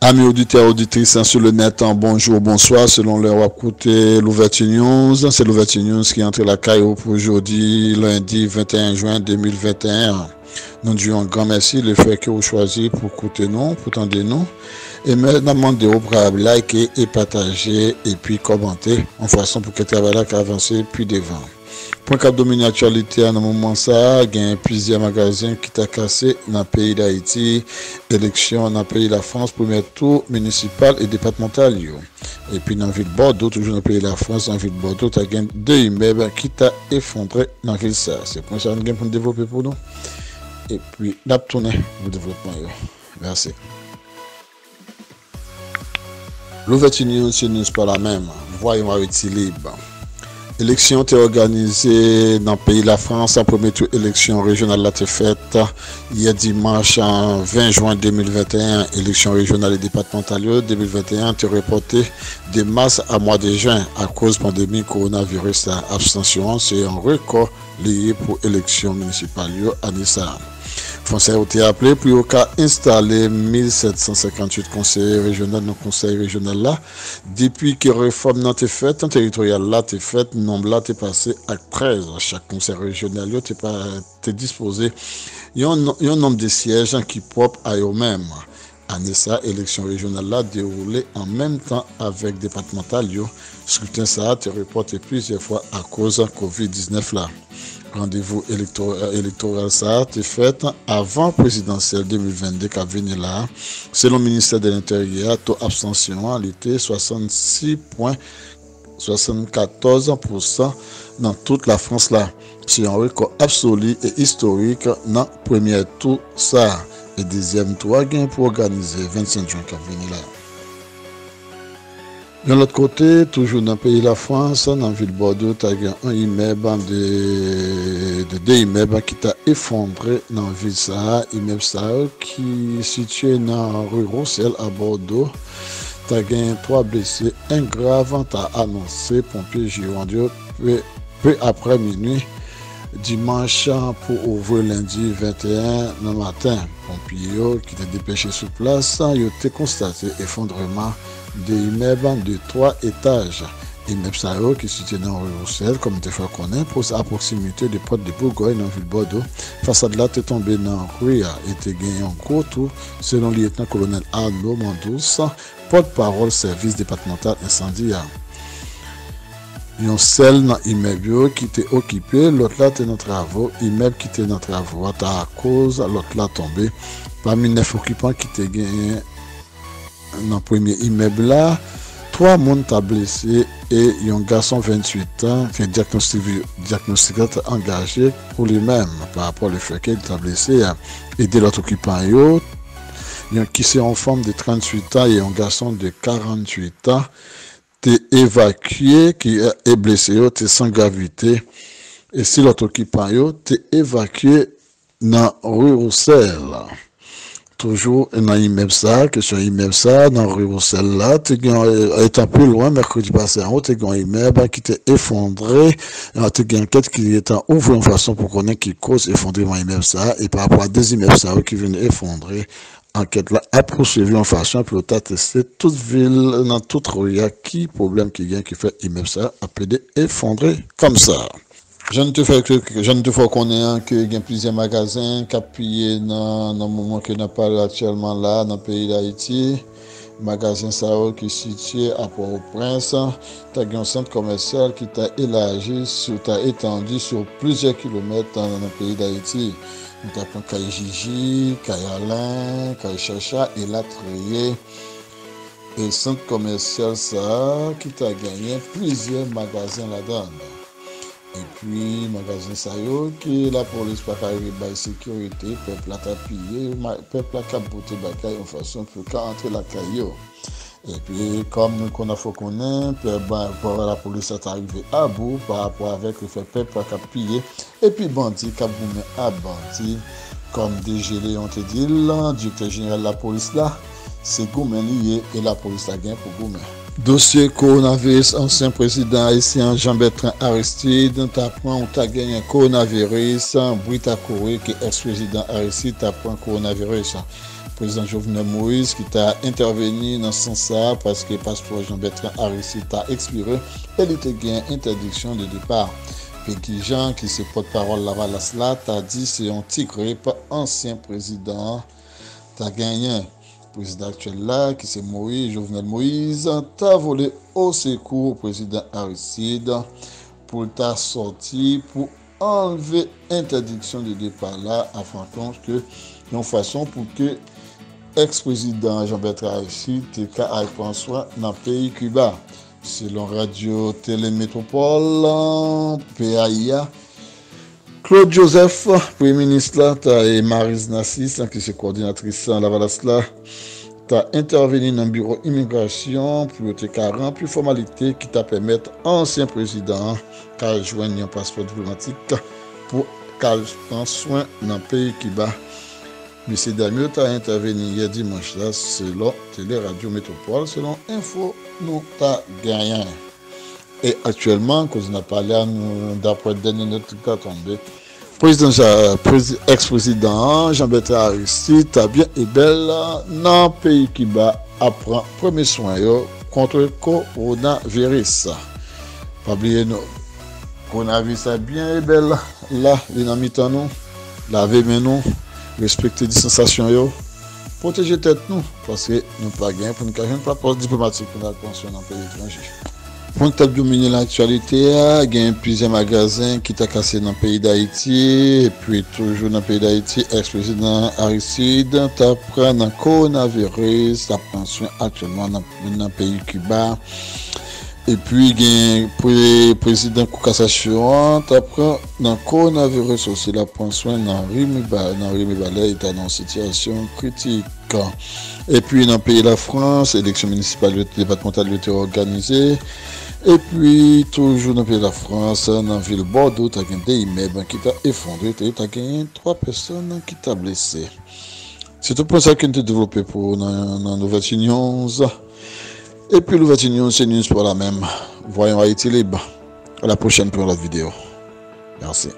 Amis auditeurs, auditrices sur le net, bonjour, bonsoir, selon l'heure à côté l'ouverture news. C'est l'ouverture news qui entre la caillou pour aujourd'hui, lundi 21 juin 2021. Nous disons un grand merci le fait que vous choisissez pour écouter nous, pour tendre nous. Et maintenant, demandez-vous pour liker et partager et puis commenter en façon pour que le travail avance plus devant. Pour cap dominer l'actualité à un moment ça, il y a plusieurs magasins qui t'a cassé dans le pays d'Haïti, élection dans le pays de la France, premier tour municipal et départemental. Et puis dans la ville de Bordeaux, toujours dans le pays de la France, dans la ville de Bordeaux, tu as deux immeubles qui t'a effondré dans la ville ça. C'est pour ça que nous avons développer pour nous. Et puis, nous avons tourné le développement. Merci. L'ouverture news, c'est news pas la même. Voyons Haïti libre. L'élection est organisée dans le pays de la France. En premier tour, élection régionale a été faite hier dimanche 20 juin 2021. Élection régionale et départementale 2021 est reportée de mars à mois de juin à cause de la pandémie coronavirus. Abstention, c'est un record lié pour l'élection municipale à Nissa. Français ont été appelés pour installer 1758 conseillers régionaux dans le conseil régional là. Depuis que la réforme n'a été faite, le territorial là été faite, le nombre là est passé à 13. Chaque conseil régional est disposé. Il y a un nombre de sièges qui propre à eux-mêmes. Année ça, élection régionale là déroulée en même temps avec départemental. Scrutin ça a été reporté plusieurs fois à cause de Covid-19 là. Rendez-vous électoral ça a été fait avant présidentielle 2022 qui a venu là. Selon le ministère de l'Intérieur, taux d'abstention était 66,74% dans toute la France là. C'est un record absolu et historique dans le premier tour ça. Et deuxième tour gain pour organiser 25 juin qui a venu là. De l'autre côté, toujours dans le pays de la France, dans la ville de Bordeaux, tu as un immeuble de deux immeubles qui t'a effondré dans la ville ça, immeuble ça qui est situé dans la rue Roussel à Bordeaux. Tu as 3 blessés, un grave, tu as annoncé pompiers Girondio peu après minuit. Dimanche pour ouvrir lundi 21 le matin. Pompiers qui étaient dépêchés sur place, ils ont constaté effondrement des immeubles de 3 étages. Immeuble Sao qui se situe dans le Roussel, comme tu fais connaître, à proximité de Porte de Bourgogne dans la ville de Bordeaux. Façade là, tu es tombé dans la rue et tu as gagné un gros tour, selon le lieutenant-colonel Arnaud Mandous, porte-parole service départemental incendie. Il y a un seul dans l'immeuble qui était occupé, l'autre là était dans travaux, immeuble qui était dans travaux, à cause, l'autre là tombé. Parmi 9 occupants qui étaient gagnés dans le premier immeuble là, 3 personnes sont blessés et il y a un garçon de 28 ans qui est diagnostiqué engagé pour lui-même par rapport au fait qu'il est blessé. Et de l'autre occupant, il y a qui c'est en forme de 38 ans et un garçon de 48 ans. T'es évacué, qui est blessé, t'es sans gravité. Et si l'autre occupant, t'es évacué dans rue Roussel. Toujours dans l'immeuble ça, que sur l'immeuble ça, dans rue Roussel là, étant plus loin, mercredi passé en haut, t'es un immeuble qui t'est effondré. T'es une enquête qui est en ouvre en façon pour connaître qui cause effondrement immeuble ça, et par rapport à des immeubles ça qui viennent effondrer. Enquête là a poursuivi en façon pour tester toute ville dans toute rue qui problème qui vient qui fait immeuble ça a pu effondrer comme ça. Je ne te fais connaître qu'il y a plusieurs magasins qui appuient dans le moment que n'a pas actuellement là dans le pays d'Haïti. Magasin Sao qui est situé à Port-au-Prince, tu as un centre commercial qui t'a étendu sur plusieurs kilomètres dans le pays d'Haïti. Nous avons Caille Gigi, Caille Alain, Caille Chacha et La Trier. Et le centre commercial ça qui t'a gagné plusieurs magasins là-dedans. Et puis, magasin Sayo, qui la police pas arriver par sécurité, peuple a tapillé, peuple a capoté bagaille en façon pour entrer la caillou. Et puis, comme nous connaissons la police est arrivée à bout par rapport avec le fait peuple a pillé. Et puis, bandit, kaboumé à bandit, comme DG Léon te dit, le directeur général de la police là, c'est Goumen lié et la police a gagné pour Goumen. Dossier coronavirus, ancien président haïtien Jean-Bertrand Aristide, t'apprends ou t'as gagné un coronavirus, Brita Kouré, qui est ex-président Aristide, t'apprends coronavirus. président Jovenel Moïse qui t'a intervenu dans ce sens parce que le passeport Jean-Bertrand Aristide t'a expiré et il te gagne interdiction de départ. Peggy Jean, qui se porte-parole Lavalas là, t'a dit c'est un tigre par ancien président. T'as gagné. Le président actuel là, qui c'est Moïse, Jovenel Moïse, t'a volé au secours au président Aristide pour ta sortie, pour enlever interdiction de départ là, afin que une façon pour que ex-président Jean-Bertrand Aristide ait prendre soin dans le pays Cuba. Selon Radio Télémétropole, PAIA, Claude Joseph, Premier ministre là, et Maryse Nassis, qui est coordinatrice à Lavalas là, t'a intervenu dans le bureau immigration pour te remplir formalité qui t'a permettre ancien président qu'à joindre un passeport diplomatique pour qu'à prendre soin dans le pays Cuba. Monsieur Damio t'a intervenu hier dimanche là selon Télé Radio Métropole, selon Info nous t'a gagné. Et actuellement, quand on a parlé d'après le dernier note qui a tombé, ex-président Jean-Bertrand Aristide t'a bien et belle dans le pays Cuba apprend premier soin contre le coronavirus. Pas oublier nous, coronavirus est bien et belle là, il a mis en nous, laver mes nous. Respecter les sensations, protéger tête nous, parce que nous pas gagné pour nous faire un passeport diplomatique pour notre pension dans le pays étranger. Pour nous dominer l'actualité, il y a plusieurs magasins qui t'a cassé dans le pays d'Haïti, et puis toujours dans le pays d'Haïti, ex-président Aristide t'a pris dans le coronavirus, t'a pension actuellement dans le pays Cuba. Et puis, il y a le président Cassation, après, dans le coronavirus aussi, la prend soin dans Rémi Ballet, est dans une situation critique. Et puis, dans le pays de la France, l'élection municipale et départementale a été organisée. Et puis, toujours dans le pays de la France, dans la ville de Bordeaux, il y a des immeubles qui ont effondré, il y a 3 personnes qui ont blessé. C'est tout pour ça qu'on a développé pour dans Nouvelle News. Et puis l'ouverture news, c'est news pour la même. Voyons Haïti libre. À la prochaine pour la vidéo. Merci.